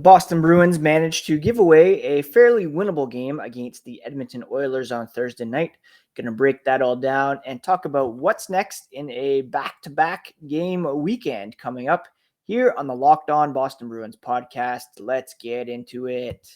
Boston Bruins managed to give away a fairly winnable game against the Edmonton Oilers on Thursday night. Going to break that all down and talk about what's next in a back-to-back game weekend coming up here on the Locked On Boston Bruins podcast. Let's get into it.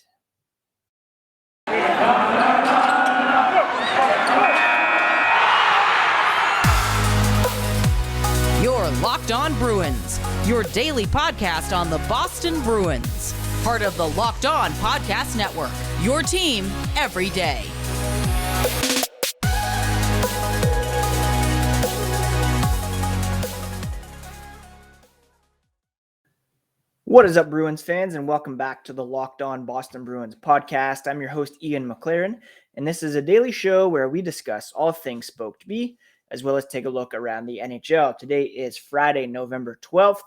You're Locked On Bruins, your daily podcast on the Boston Bruins. Part of the Locked On Podcast Network, your team every day. What is up, Bruins fans, and welcome back to the Locked On Boston Bruins podcast. I'm your host, Ian McLaren, and this is a daily show where we discuss all things Spoke to Be, as well as take a look around the NHL. Today is Friday, November 12th,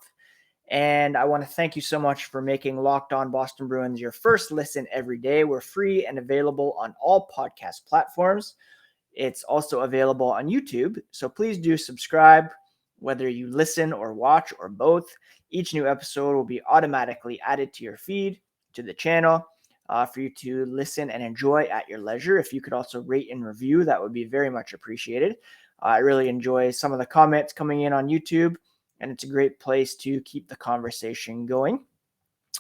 and I want to thank you so much for making Locked On Boston Bruins your first listen every day. We're free and available on all podcast platforms. It's also available on YouTube, so please do subscribe, whether you listen or watch or both. Each new episode will be automatically added to your feed, to the channel, for you to listen and enjoy at your leisure. If you could also rate and review, that would be very much appreciated. I really enjoy some of the comments coming in on YouTube, and it's a great place to keep the conversation going.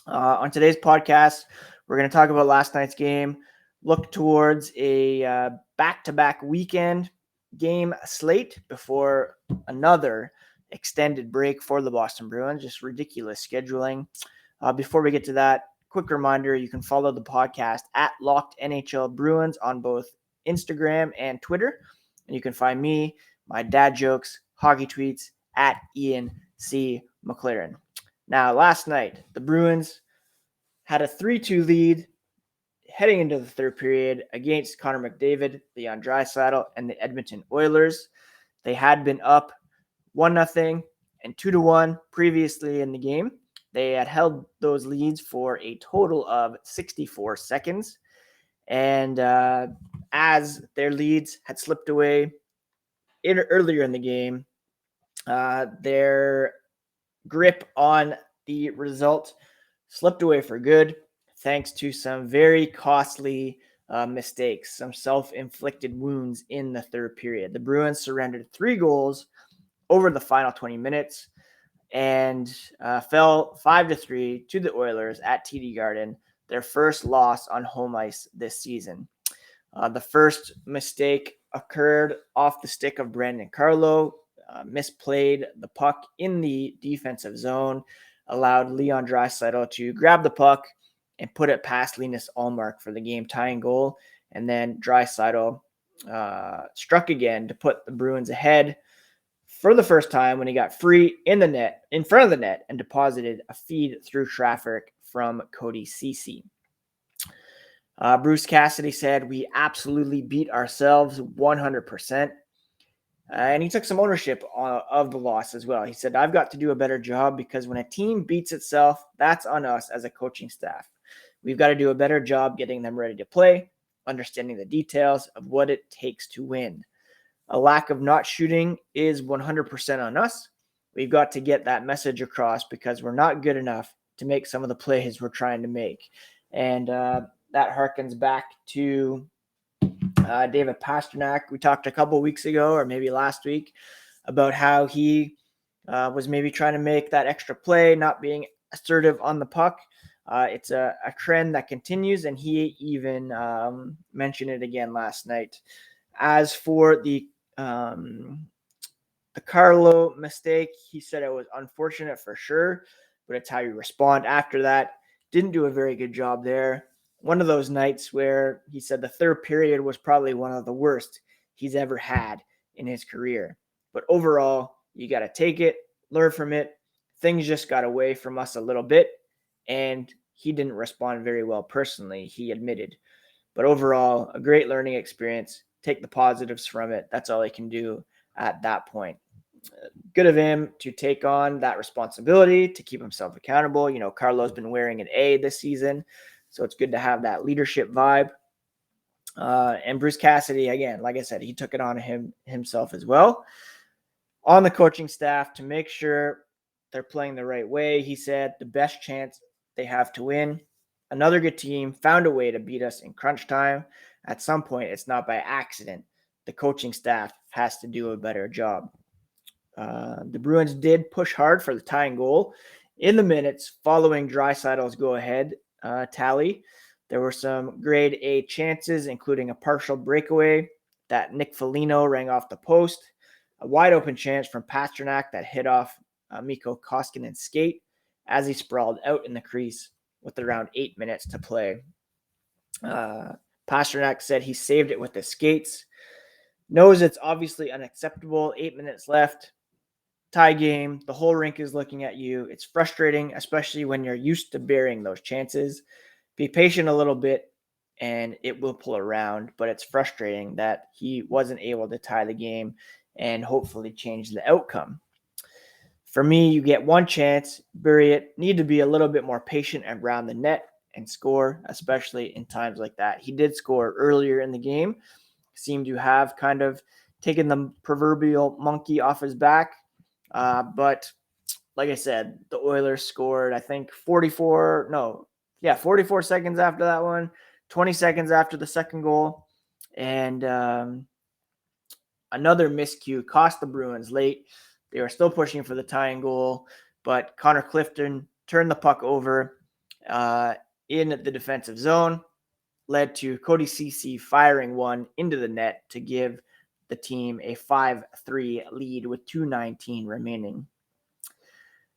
On today's podcast, we're going to talk about last night's game, look towards a back-to-back weekend game slate before another extended break for the Boston Bruins. Just ridiculous scheduling. Before we get to that, quick reminder, you can follow the podcast at Locked NHL Bruins on both Instagram and Twitter. And you can find me, my dad jokes, hockey tweets at Ian C. McLaren. Now, last night, the Bruins had a 3-2 lead heading into the third period against Connor McDavid, Leon Draisaitl, and the Edmonton Oilers. They had been up 1-0 and 2-1 previously in the game. They had held those leads for a total of 64 seconds. And as their leads had slipped away earlier in the game, their grip on the result slipped away for good, thanks to some very costly mistakes, some self-inflicted wounds in the third period. The Bruins surrendered 3 goals over the final 20 minutes and fell 5-3 to the Oilers at TD Garden, their first loss on home ice this season. The first mistake occurred off the stick of Brandon Carlo, misplayed the puck in the defensive zone, allowed Leon Draisaitl to grab the puck and put it past Linus Ullmark for the game-tying goal. And then Draisaitl struck again to put the Bruins ahead for the first time when he got free in front of the net, and deposited a feed through traffic from Cody Ceci. Bruce Cassidy said, "We absolutely beat ourselves 100%. And he took some ownership of the loss as well. He said, "I've got to do a better job because when a team beats itself, that's on us as a coaching staff. We've got to do a better job getting them ready to play, understanding the details of what it takes to win. A lack of not shooting is 100% on us. We've got to get that message across because we're not good enough to make some of the plays we're trying to make." And that harkens back to David Pastrnak. We talked a couple weeks ago, or maybe last week, about how he was maybe trying to make that extra play, not being assertive on the puck. It's a trend that continues, and he even mentioned it again last night. As for the Carlo mistake, he said it was unfortunate for sure, but it's how you respond after that. Didn't do a very good job there. One of those nights where he said the third period was probably one of the worst he's ever had in his career. But overall, you got to take it, learn from it. Things just got away from us a little bit, and he didn't respond very well personally, he admitted. But overall, a great learning experience. Take the positives from it. That's all he can do at that point. Good of him to take on that responsibility, to keep himself accountable. You know, Carlo's been wearing an A this season, so it's good to have that leadership vibe. And Bruce Cassidy, again, like I said, he took it on himself as well. On the coaching staff to make sure they're playing the right way. He said the best chance they have to win. Another good team found a way to beat us in crunch time. At some point, it's not by accident. The coaching staff has to do a better job. The Bruins did push hard for the tying goal in the minutes following Draisaitl's go-ahead tally. There were some grade A chances, including a partial breakaway that Nick Foligno rang off the post, a wide-open chance from Pastrnak that hit off Mikko Koskinen's skate as he sprawled out in the crease with around 8 minutes to play. Pastrnak said he saved it with the skates. Knows it's obviously unacceptable. 8 minutes left. Tie game. The whole rink is looking at you. It's frustrating, especially when you're used to burying those chances. Be patient a little bit and it will pull around, but it's frustrating that he wasn't able to tie the game and hopefully change the outcome. For me, you get one chance, bury it, need to be a little bit more patient around the net and score, especially in times like that. He did score earlier in the game, seemed to have kind of taken the proverbial monkey off his back. But like I said, the Oilers scored, I think 44 seconds after that one, 20 seconds after the second goal. And another miscue cost the Bruins late. They were still pushing for the tying goal, but Connor Clifton turned the puck over in the defensive zone, led to Cody Ceci firing one into the net to give the team a 5-3 lead with 2:19 remaining.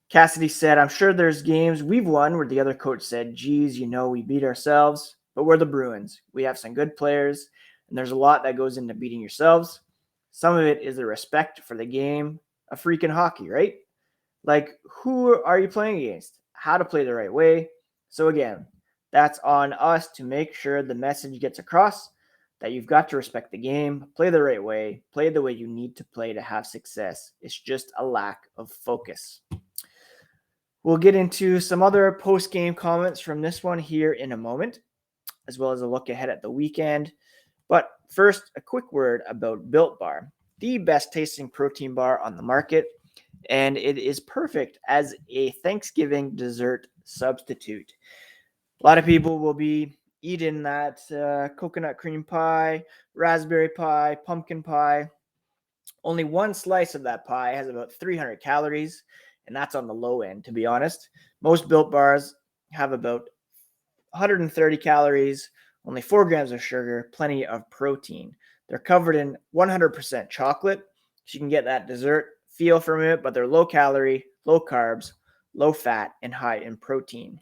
Cassidy said, "I'm sure there's games we've won where the other coach said, geez, we beat ourselves, but we're the Bruins. We have some good players, and there's a lot that goes into beating yourselves. Some of it is the respect for the game of freaking hockey, right? Like, who are you playing against? How to play the right way. So again, that's on us to make sure the message gets across that you've got to respect the game, play the right way, play the way you need to play to have success. It's just a lack of focus." We'll get into some other post-game comments from this one here in a moment, as well as a look ahead at the weekend. But first, a quick word about Built Bar, the best tasting protein bar on the market, and it is perfect as a Thanksgiving dessert substitute. A lot of people will be eating that coconut cream pie, raspberry pie, pumpkin pie. Only one slice of that pie has about 300 calories, and that's on the low end, to be honest. Most Built Bars have about 130 calories, only 4 grams of sugar, plenty of protein. They're covered in 100% chocolate, so you can get that dessert feel from it, but they're low calorie, low carbs, low fat, and high in protein.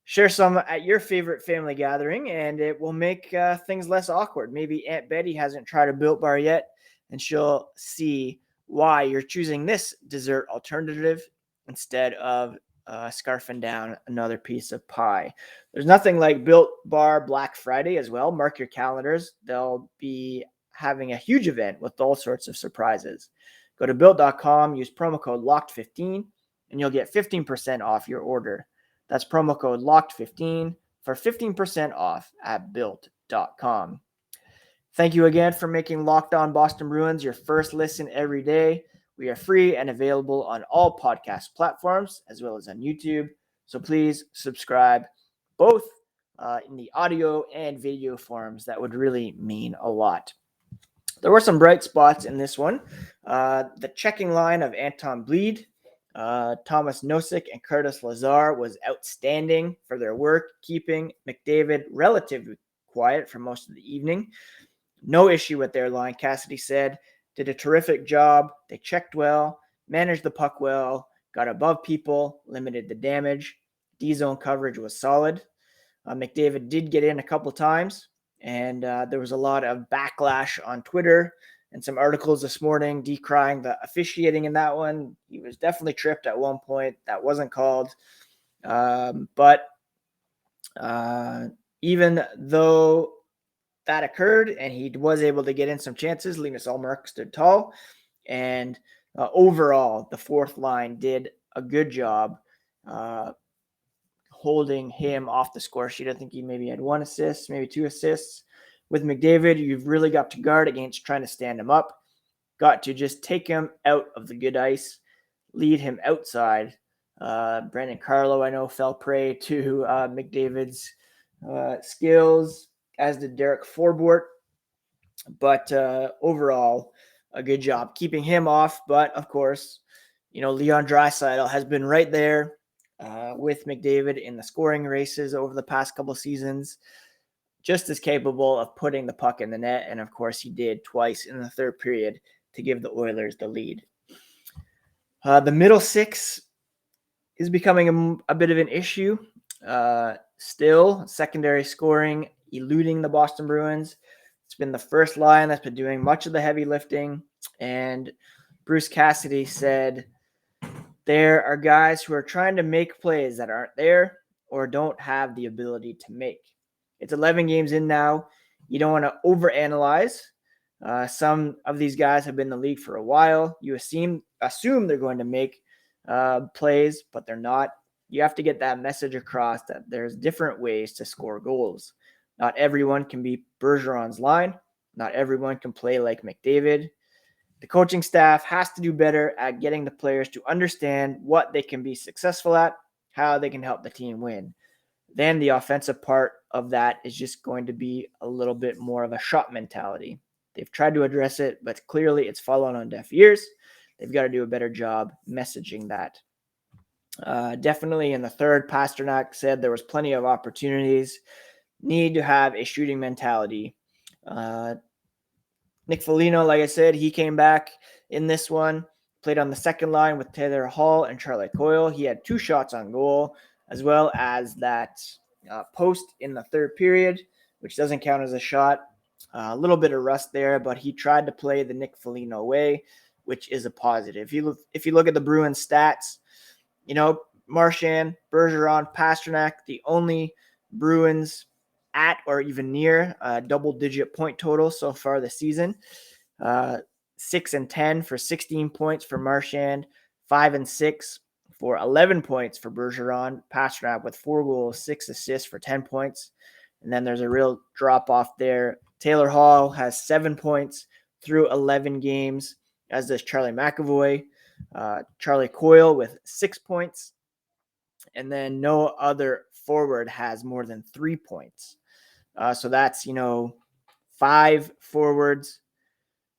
Share some at your favorite family gathering, and it will make things less awkward. Maybe Aunt Betty hasn't tried a Built Bar yet, and she'll see why you're choosing this dessert alternative instead of scarfing down another piece of pie. There's nothing like Built Bar Black Friday as well. Mark your calendars. They'll be having a huge event with all sorts of surprises. Go to Built.com, use promo code LOCKED15, and you'll get 15% off your order. That's promo code LOCKED15 for 15% off at Built.com. Thank you again for making Locked On Boston Bruins your first listen every day. We are free and available on all podcast platforms as well as on YouTube. So please subscribe both in the audio and video forms. That would really mean a lot. There were some bright spots in this one. The checking line of Anton Bleed, Thomas Nosek, and Curtis Lazar was outstanding for their work, keeping McDavid relatively quiet for most of the evening. No issue with their line, Cassidy said. Did a terrific job. They checked well, managed the puck well, got above people, limited the damage. D-zone coverage was solid. McDavid did get in a couple times, and there was a lot of backlash on Twitter and some articles this morning decrying the officiating in that one. He was definitely tripped at one point. That wasn't called. But even though that occurred and he was able to get in some chances, Linus Ullmark stood tall. And overall, the fourth line did a good job holding him off the score sheet. I think he maybe had 1 assist, maybe 2 assists. With McDavid, you've really got to guard against trying to stand him up. Got to just take him out of the good ice, lead him outside, Brandon Carlo, I know, fell prey to McDavid's skills, as did Derek Forbort. But overall, a good job keeping him off. But of course, Leon Draisaitl has been right there with McDavid in the scoring races over the past couple seasons, just as capable of putting the puck in the net. And of course, he did twice in the third period to give the Oilers the lead. The middle six is becoming a bit of an issue. Still, secondary scoring eluding the Boston Bruins. It's been the first line that's been doing much of the heavy lifting. And Bruce Cassidy said there are guys who are trying to make plays that aren't there or don't have the ability to make. It's 11 games in now. You don't want to overanalyze. Some of these guys have been in the league for a while. You assume they're going to make plays, but they're not. You have to get that message across that there's different ways to score goals. Not everyone can be Bergeron's line. Not everyone can play like McDavid. The coaching staff has to do better at getting the players to understand what they can be successful at, how they can help the team win. Then the offensive part of that is just going to be a little bit more of a shot mentality. They've tried to address it, but clearly it's fallen on deaf ears. They've got to do a better job messaging that. Definitely in the third, Pastrnak said there was plenty of opportunities. Need to have a shooting mentality. Nick Foligno, like I said, he came back in this one, played on the second line with Taylor Hall and Charlie Coyle. He had 2 shots on goal, as well as that post in the third period, which doesn't count as a shot. A little bit of rust there, but he tried to play the Nick Foligno way, which is a positive. If you look at the Bruins stats, Marchand, Bergeron, Pastrnak, the only Bruins at or even near a double-digit point total so far this season. 6 and 10 for 16 points for Marchand, 5 and 6 for 11 points for Bergeron. Pastrnak with 4 goals, 6 assists for 10 points. And then there's a real drop-off there. Taylor Hall has 7 points through 11 games, as does Charlie McAvoy. Charlie Coyle with 6 points. And then no other forward has more than 3 points. So that's, 5 forwards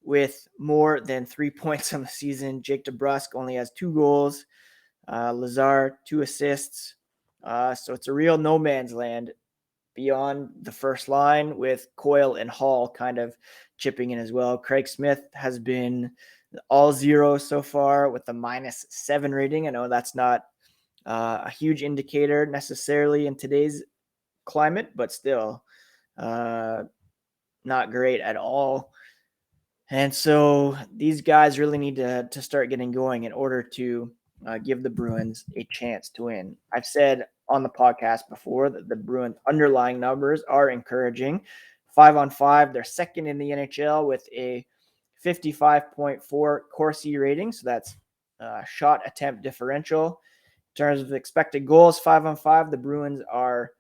with more than 3 points on the season. Jake DeBrusk only has 2 goals. Lazar, 2 assists. So it's a real no man's land beyond the first line, with Coyle and Hall kind of chipping in as well. Craig Smith has been all zero so far with a -7 rating. I know that's not a huge indicator necessarily in today's climate, but still not great at all. And so these guys really need to start getting going in order to give the Bruins a chance to win. I've said on the podcast before that the Bruins underlying numbers are encouraging. 5-on-5, they're second in the NHL with a 55.4 Corsi rating. So that's shot attempt differential. In terms of expected goals, 5-on-5, the Bruins are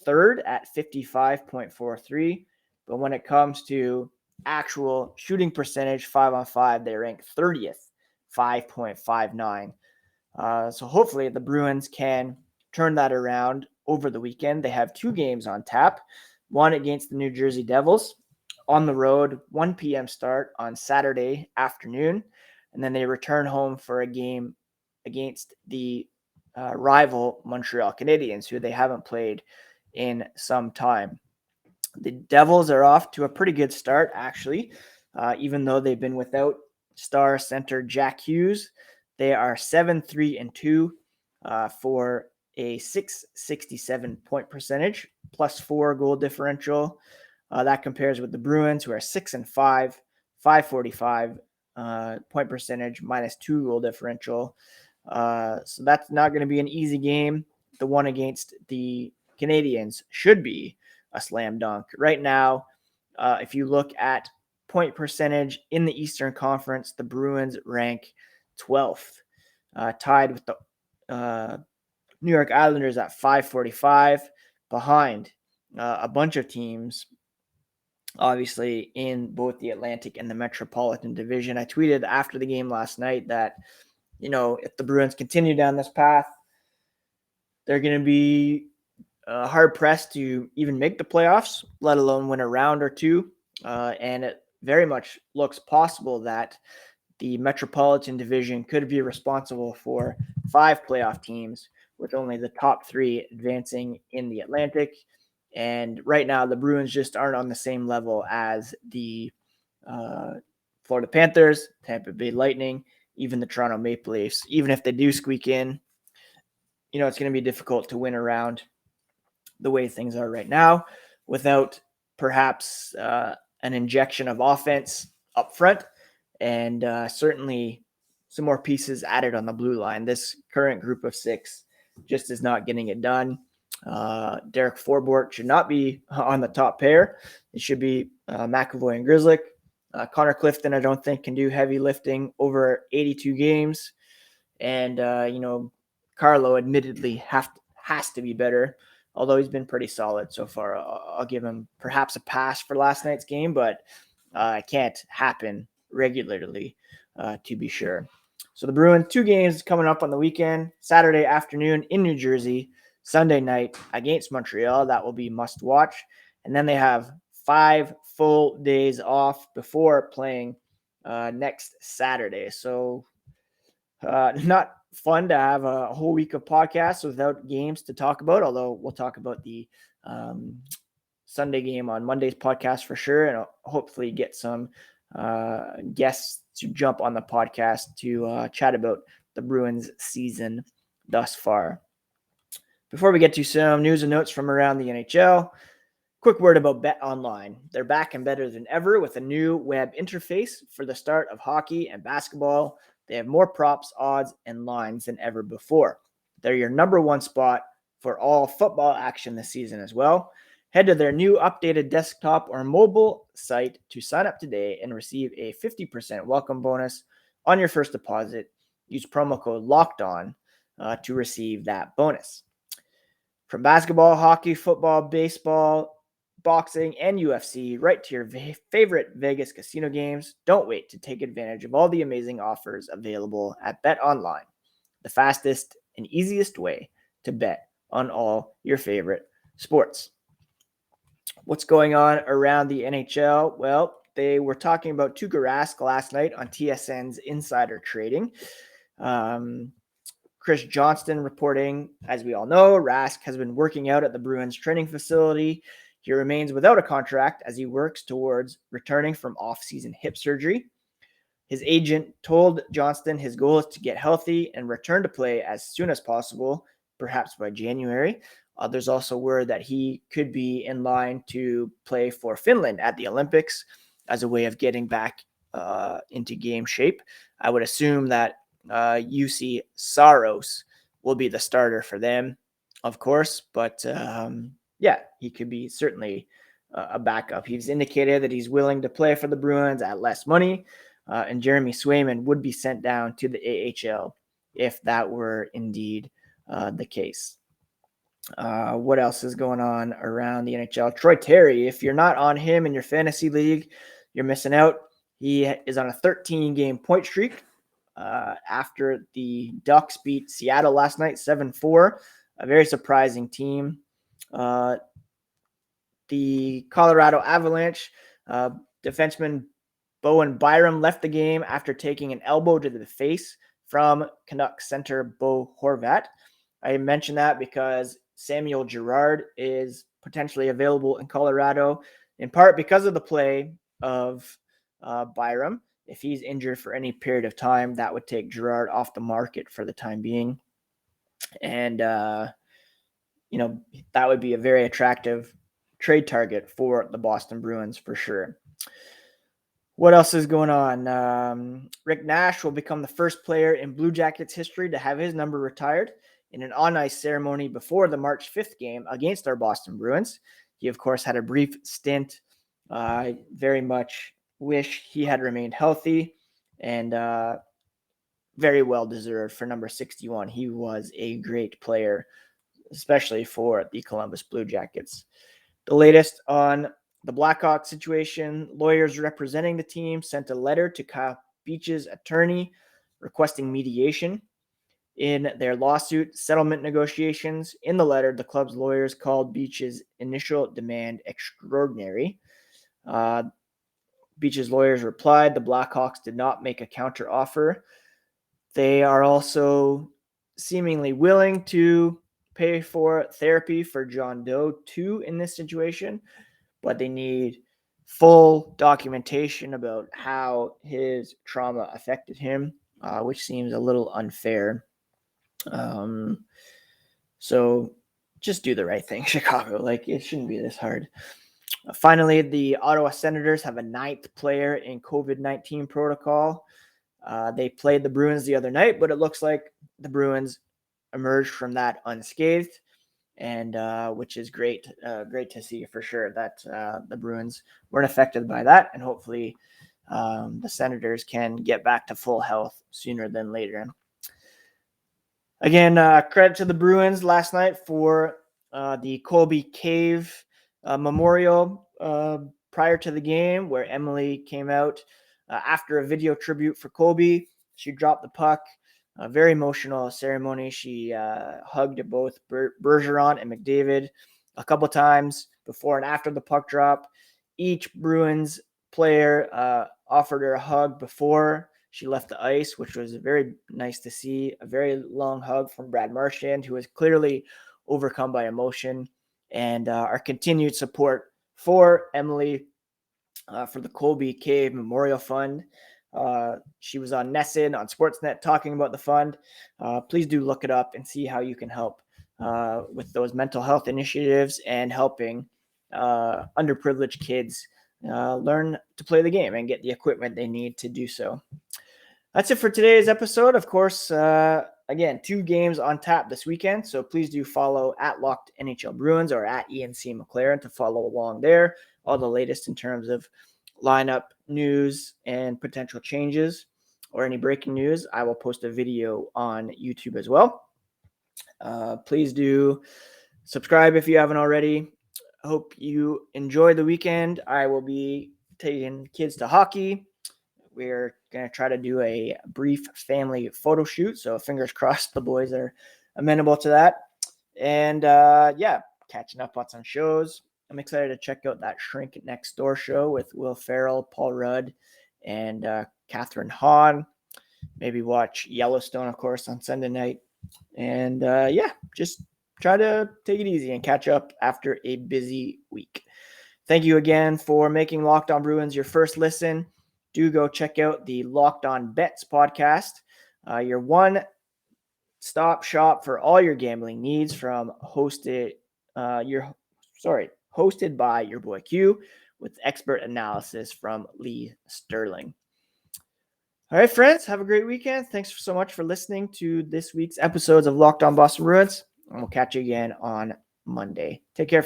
third at 55.43. But when it comes to actual shooting percentage, 5-on-5, they rank 30th, 5.59. So hopefully the Bruins can turn that around over the weekend. They have 2 games on tap, one against the New Jersey Devils on the road, 1 p.m. start on Saturday afternoon, and then they return home for a game against the rival Montreal Canadiens, who they haven't played in some time. The Devils are off to a pretty good start, actually, even though they've been without star center Jack Hughes. They are 7-3-2 for a .667 point percentage, +4 goal differential. That compares with the Bruins, who are 6-5, .545 point percentage, -2 goal differential. So that's not going to be an easy game. The one against the Canadiens should be a slam dunk. Right now, if you look at point percentage in the Eastern Conference, the Bruins rank 12th, tied with the New York Islanders at .545, behind a bunch of teams, obviously, in both the Atlantic and the Metropolitan Division. I tweeted after the game last night that, if the Bruins continue down this path, they're going to be hard pressed to even make the playoffs, let alone win a round or two. And it very much looks possible that the Metropolitan Division could be responsible for 5 playoff teams, with only the top 3 advancing in the Atlantic. And right now, the Bruins just aren't on the same level as the Florida Panthers, Tampa Bay Lightning, even the Toronto Maple Leafs. Even if they do squeak in, it's going to be difficult to win around the way things are right now without perhaps an injection of offense up front and certainly some more pieces added on the blue line. This current group of 6 just is not getting it done. Derek Forbort should not be on the top pair. It should be McAvoy and Grzelcyk. Connor Clifton, I don't think, can do heavy lifting over 82 games. And, Carlo admittedly has to be better, although he's been pretty solid so far. I'll give him perhaps a pass for last night's game, but it can't happen regularly, to be sure. So the Bruins, 2 games coming up on the weekend: Saturday afternoon in New Jersey, Sunday night against Montreal. That will be must watch. And then they have 5 full days off before playing next Saturday. So not fun to have a whole week of podcasts without games to talk about, although we'll talk about the Sunday game on Monday's podcast for sure, and I'll hopefully get some guests to jump on the podcast to chat about the Bruins season thus far. Before we get to some news and notes from around the NHL, quick word about BetOnline. They're back and better than ever with a new web interface for the start of hockey and basketball. They have more props, odds, and lines than ever before. They're your number one spot for all football action this season as well. Head to their new updated desktop or mobile site to sign up today and receive a 50% welcome bonus on your first deposit. Use promo code LOCKEDON to receive that bonus. From basketball, hockey, football, baseball, boxing, and UFC, right to your favorite Vegas casino games, don't wait to take advantage of all the amazing offers available at BetOnline, the fastest and easiest way to bet on all your favorite sports. What's going on around the NHL? Well, they were talking about Tuukka Rask last night on TSN's Insider Trading. Chris Johnston reporting, as we all know, Rask has been working out at the Bruins training facility. He remains without a contract as he works towards returning from off-season hip surgery. His agent told Johnston his goal is to get healthy and return to play as soon as possible, perhaps by January. There's also word that he could be in line to play for Finland at the Olympics as a way of getting back into game shape. I would assume that UC Saros will be the starter for them, of course, but he could be certainly a backup. He's indicated that he's willing to play for the Bruins at less money, and Jeremy Swayman would be sent down to the AHL if that were indeed the case. What else is going on around the NHL? Troy Terry, if you're not on him in your fantasy league, you're missing out. He is on a 13-game point streak after the Ducks beat Seattle last night 7-4, a very surprising team. The Colorado Avalanche defenseman Bowen Byram left the game after taking an elbow to the face from Canucks center Bo Horvat. I mentioned that because Samuel Girard is potentially available in Colorado, in part because of the play of Byram. If he's injured for any period of time, that would take Girard off the market for the time being. And, that would be a very attractive trade target for the Boston Bruins for sure. What else is going on? Rick Nash will become the first player in Blue Jackets history to have his number retired in an on-ice ceremony before the March 5th game against our Boston Bruins. He, of course, had a brief stint. I very much wish he had remained healthy, and very well deserved for number 61. He was a great player, especially for the Columbus Blue Jackets. The latest on the Blackhawks situation: lawyers representing the team sent a letter to Kyle Beach's attorney requesting mediation. in their lawsuit settlement negotiations. In the letter, the club's lawyers called Beach's initial demand extraordinary. Beach's lawyers replied the Blackhawks did not make a counter offer. They are also seemingly willing to pay for therapy for John Doe too in this situation, but they need full documentation about how his trauma affected him, which seems a little unfair. So just do the right thing, Chicago. Like, it shouldn't be this hard. Finally, the Ottawa Senators have a 9th player in COVID-19 protocol. They played the Bruins the other night, but it looks like the Bruins emerged from that unscathed, and which is great to see for sure that the Bruins weren't affected by that, and hopefully the Senators can get back to full health sooner than later. Again, credit to the Bruins last night for the Colby Cave memorial prior to the game, where Emily came out after a video tribute for Colby. She dropped the puck. A very emotional ceremony. She hugged both Bergeron and McDavid a couple times before and after the puck drop. Each Bruins player offered her a hug before she left the ice, which was very nice to see. A very long hug from Brad Marchand, who was clearly overcome by emotion, and our continued support for Emily for the Colby Cave Memorial Fund. She was on Nesson on Sportsnet talking about the fund. Please do look it up and see how you can help with those mental health initiatives and helping underprivileged kids learn to play the game and get the equipment they need to do so. That's it for today's episode. Of course, again, 2 games on tap this weekend, so please do follow at Locked NHL Bruins or at Ian C. McLaren to follow along there. All the latest in terms of lineup news and potential changes or any breaking news. I will post a video on YouTube as well. Please do subscribe if you haven't already. I hope you enjoy the weekend. I will be taking kids to hockey. We're going to try to do a brief family photo shoot, so fingers crossed the boys are amenable to that. And catching up on some shows. I'm excited to check out that Shrink Next Door show with Will Ferrell, Paul Rudd, and Catherine Hahn. Maybe watch Yellowstone, of course, on Sunday night. And just try to take it easy and catch up after a busy week. Thank you again for making Locked On Bruins your first listen. Do go check out the Locked On Bets podcast, your one-stop shop for all your gambling needs, from hosted by your boy Q, with expert analysis from Lee Sterling. All right, friends, have a great weekend. Thanks so much for listening to this week's episodes of Locked On Boston Bruins, and we'll catch you again on Monday. Take care, friends.